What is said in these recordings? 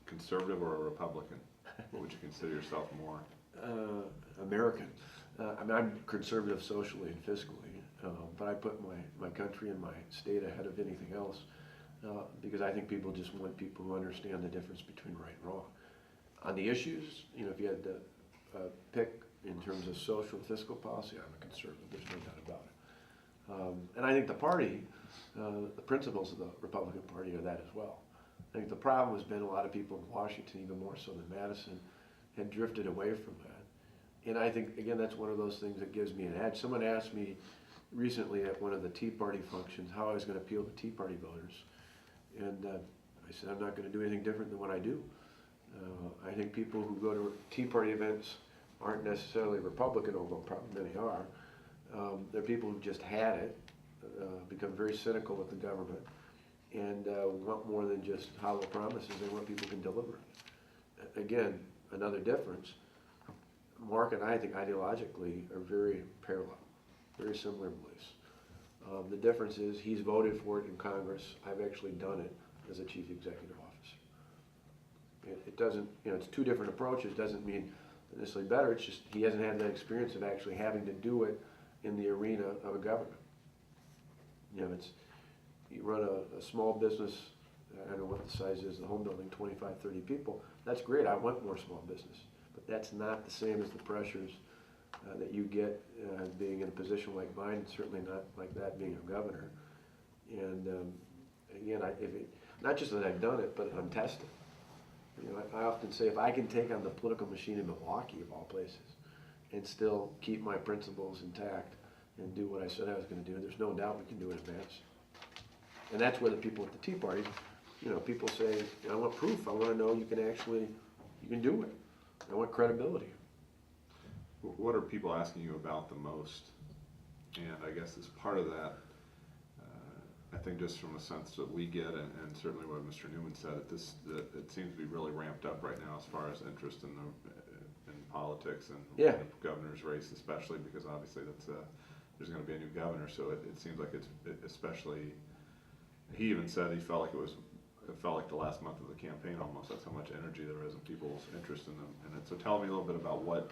conservative or a Republican? What would you consider yourself more? American. I mean, I'm conservative socially and fiscally, but I put my country and my state ahead of anything else because I think people just want people who understand the difference between right and wrong. On the issues, you know, if you had to pick in terms of social and fiscal policy, I'm a conservative. There's no doubt about it. And I think the party, the principles of the Republican Party are that as well. I think the problem has been a lot of people in Washington, even more so than Madison, had drifted away from that. And I think, again, that's one of those things that gives me an edge. Someone asked me recently at one of the Tea Party functions how I was going to appeal to Tea Party voters. And I said, I'm not going to do anything different than what I do. I think people who go to Tea Party events aren't necessarily Republican, although probably many are. They're people who've just had it, become very cynical with the government, and want more than just hollow promises. They want people who can deliver. Again, another difference. Mark and I think ideologically are very parallel, very similar beliefs. The difference is he's voted for it in Congress. I've actually done it as a chief executive officer. It doesn't, you know, it's two different approaches. Doesn't mean necessarily better. It's just he hasn't had that experience of actually having to do it in the arena of a government. You know, it's, you run a small business, I don't know what the size is, the home building, 25, 30 people. That's great. I want more small business. But that's not the same as the pressures that you get being in a position like mine, certainly not like that being a governor. And again, not just that I've done it, but I'm tested. You know, I often say if I can take on the political machine in Milwaukee, of all places, and still keep my principles intact and do what I said I was going to do, there's no doubt we can do it in Madison. And that's where the people at the Tea Party, you know, people say, I want proof. I want to know you can do it. I want credibility. What are people asking you about the most? And I guess as part of that, I think just from a sense that we get, and certainly what Mr. Newman said, it seems to be really ramped up right now as far as interest in politics and Yeah. the governor's race, especially because obviously there's going to be a new governor. So it seems like it's especially. He even said he felt like it felt like the last month of the campaign almost. That's how much energy there is in people's interest in them. And so tell me a little bit about what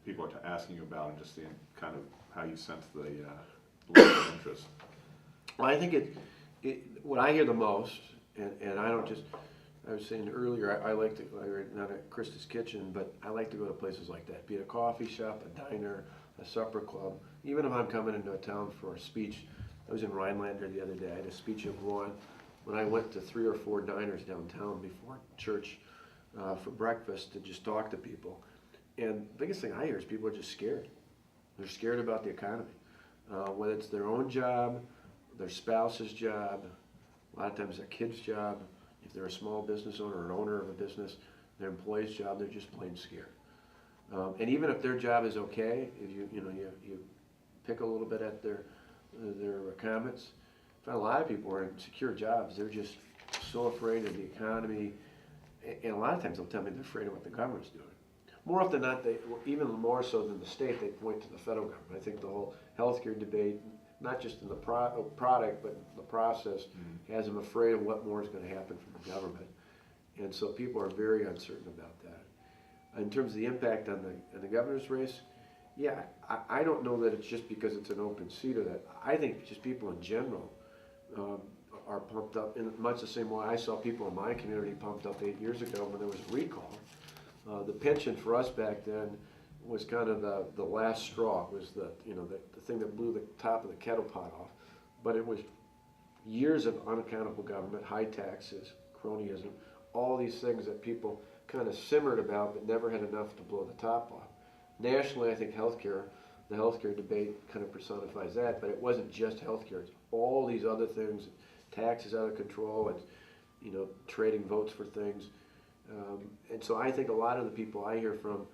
people are asking you about and just seeing kind of how you sense the level of interest. Well, I think what I hear the most, and I don't just, I was saying earlier, I like to, not at Krista's Kitchen, but I like to go to places like that, be it a coffee shop, a diner, a supper club. Even if I'm coming into a town for a speech, I was in Rhinelander the other day, I had a speech at one. When I went to 3 or 4 diners downtown before church for breakfast to just talk to people. And the biggest thing I hear is people are just scared. They're scared about the economy. Whether it's their own job, their spouse's job, a lot of times their kid's job, if they're a small business owner or an owner of a business, their employee's job, they're just plain scared. And even if their job is okay, if you pick a little bit at their comments, I find a lot of people who are in secure jobs, they're just so afraid of the economy, and a lot of times they'll tell me they're afraid of what the government's doing. More often than not, even more so than the state, they point to the federal government. I think the whole healthcare debate, not just in the product, but the process, has them afraid of what more is going to happen from the government. And so people are very uncertain about that. In terms of the impact on the governor's race, yeah, I don't know that it's just because it's an open seat or that. I think just people in general are pumped up in much the same way I saw people in my community pumped up 8 years ago when there was a recall. The pension for us back then was kind of the last straw. It was the thing that blew the top of the kettle pot off. But it was years of unaccountable government, high taxes, cronyism, all these things that people kind of simmered about but never had enough to blow the top off. Nationally, I think the healthcare debate kind of personifies that, but it wasn't just healthcare. It's all these other things, taxes out of control, and trading votes for things. And so I think a lot of the people I hear from,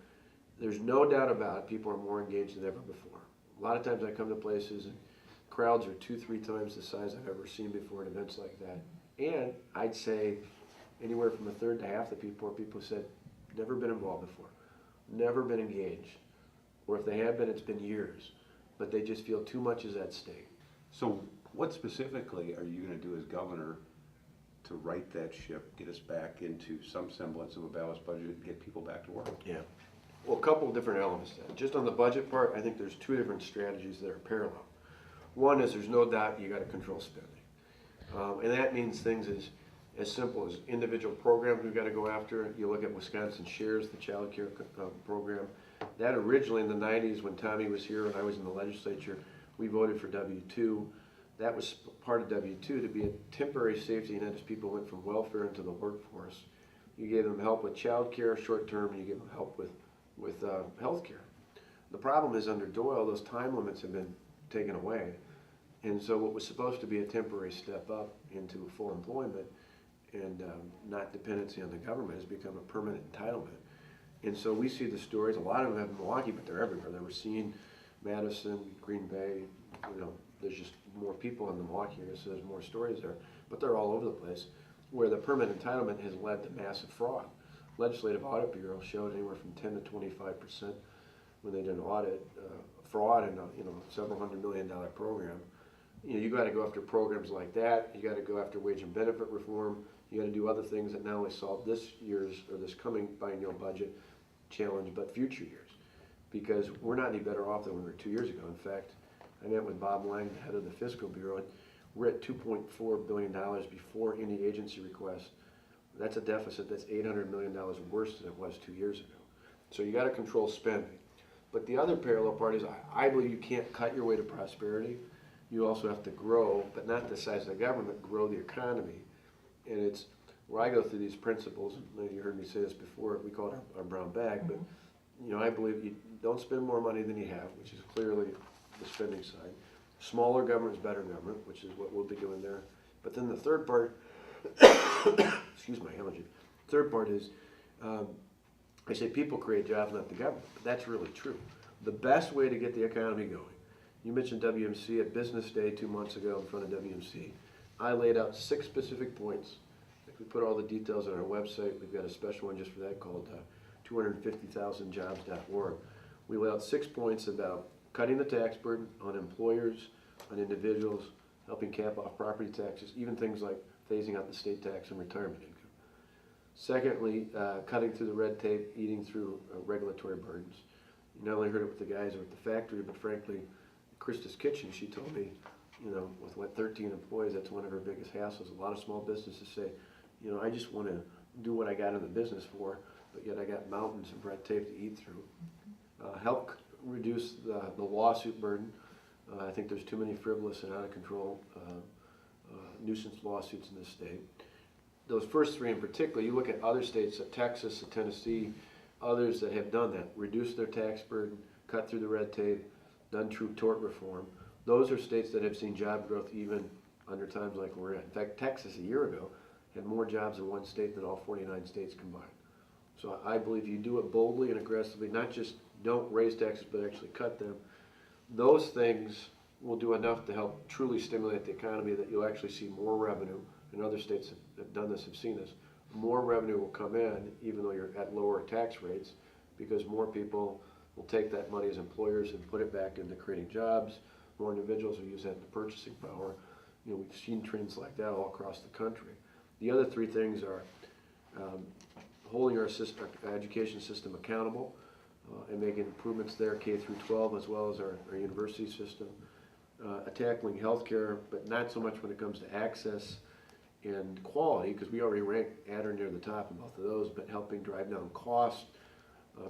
there's no doubt about it, people are more engaged than ever before. A lot of times I come to places and crowds are 2-3 times the size I've ever seen before at events like that. And I'd say anywhere from a third to half the people are people who said, never been involved before, never been engaged, or if they have been, it's been years, but they just feel too much is at stake. So what specifically are you going to do as governor to right that ship, get us back into some semblance of a balanced budget, and get people back to work. Yeah. Well, a couple of different elements to that. Just on the budget part, I think there's two different strategies that are parallel. One is there's no doubt you got to control spending. And that means things as simple as individual programs we've got to go after. You look at Wisconsin Shares, the child care program. That originally in the 90s when Tommy was here and I was in the legislature, we voted for W-2. That was part of W-2 to be a temporary safety net as people went from welfare into the workforce. You gave them help with child care short term, and you gave them help with health care. The problem is under Doyle, those time limits have been taken away. And so what was supposed to be a temporary step up into full employment and not dependency on the government has become a permanent entitlement. And so we see the stories, a lot of them have in Milwaukee, but they're everywhere. They were seen Madison, Green Bay, there's just more people in the Milwaukee area, so there's more stories there. But they're all over the place, where the permanent entitlement has led to massive fraud. Legislative Audit Bureau showed anywhere from 10 to 25% when they did an audit, fraud in a several $100 million program. You got to go after programs like that. You got to go after wage and benefit reform. You got to do other things that not only solve this year's or this coming biennial budget challenge, but future years. Because we're not any better off than we were 2 years ago. In fact, I met with Bob Lang, the head of the Fiscal Bureau, and we're at $2.4 billion before any agency request. That's a deficit that's $800 million worse than it was 2 years ago. So you got to control spending. But the other parallel part is I believe you can't cut your way to prosperity. You also have to grow, but not the size of the government, grow the economy. And it's where I go through these principles, and you heard me say this before, we call it our brown bag, but I believe you don't spend more money than you have, which is clearly the spending side. Smaller government is better government, which is what we'll be doing there. But then the third part, excuse my allergy, third part is, I say people create jobs, not the government, but that's really true. The best way to get the economy going, you mentioned WMC at Business Day 2 months ago in front of WMC. I laid out 6 specific points. We put all the details on our website. We've got a special one just for that called 250,000jobs.org. We laid out 6 points about cutting the tax burden on employers, on individuals, helping cap off property taxes, even things like phasing out the state tax and retirement income. Secondly, cutting through the red tape, eating through regulatory burdens. You not only heard it with the guys at the factory, but frankly, Krista's Kitchen, she told me, with 13 employees, that's one of her biggest hassles. A lot of small businesses say, I just want to do what I got in the business for, but yet I got mountains of red tape to eat through. Help reduce the lawsuit burden. I think there's too many frivolous and out of control nuisance lawsuits in this state. Those first 3 in particular, you look at other states, Texas, Tennessee, others that have done that, reduce their tax burden, cut through the red tape, done true tort reform. Those are states that have seen job growth even under times like we're in. In fact, Texas a year ago had more jobs in one state than all 49 states combined. So I believe you do it boldly and aggressively, not just don't raise taxes, but actually cut them. Those things will do enough to help truly stimulate the economy that you'll actually see more revenue, and other states that have done this have seen this. More revenue will come in, even though you're at lower tax rates, because more people will take that money as employers and put it back into creating jobs. More individuals will use that in purchasing power. We've seen trends like that all across the country. The other 3 things are holding our education system accountable and making improvements there, K through 12, as well as our university system. Tackling healthcare, but not so much when it comes to access and quality, because we already rank at or near the top in both of those, but helping drive down costs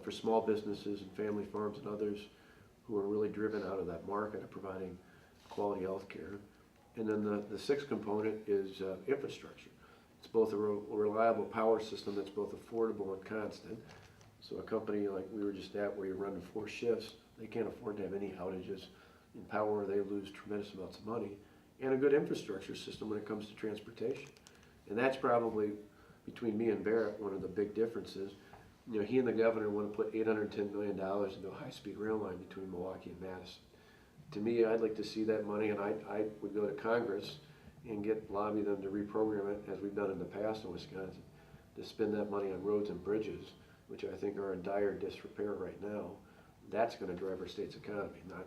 for small businesses and family farms and others who are really driven out of that market of providing quality health care. And then the 6th component is infrastructure. It's both a reliable power system that's both affordable and constant. So a company like we were just at, where you're running 4 shifts, they can't afford to have any outages in power, or they lose tremendous amounts of money. And a good infrastructure system when it comes to transportation. And that's probably, between me and Barrett, one of the big differences. He and the governor want to put $810 million into a high-speed rail line between Milwaukee and Madison. To me, I'd like to see that money, and I would go to Congress and lobby them to reprogram it, as we've done in the past in Wisconsin, to spend that money on roads and bridges, which I think are in dire disrepair right now. That's going to drive our state's economy, not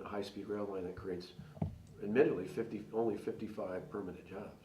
a high-speed rail line that creates, admittedly, only 55 permanent jobs.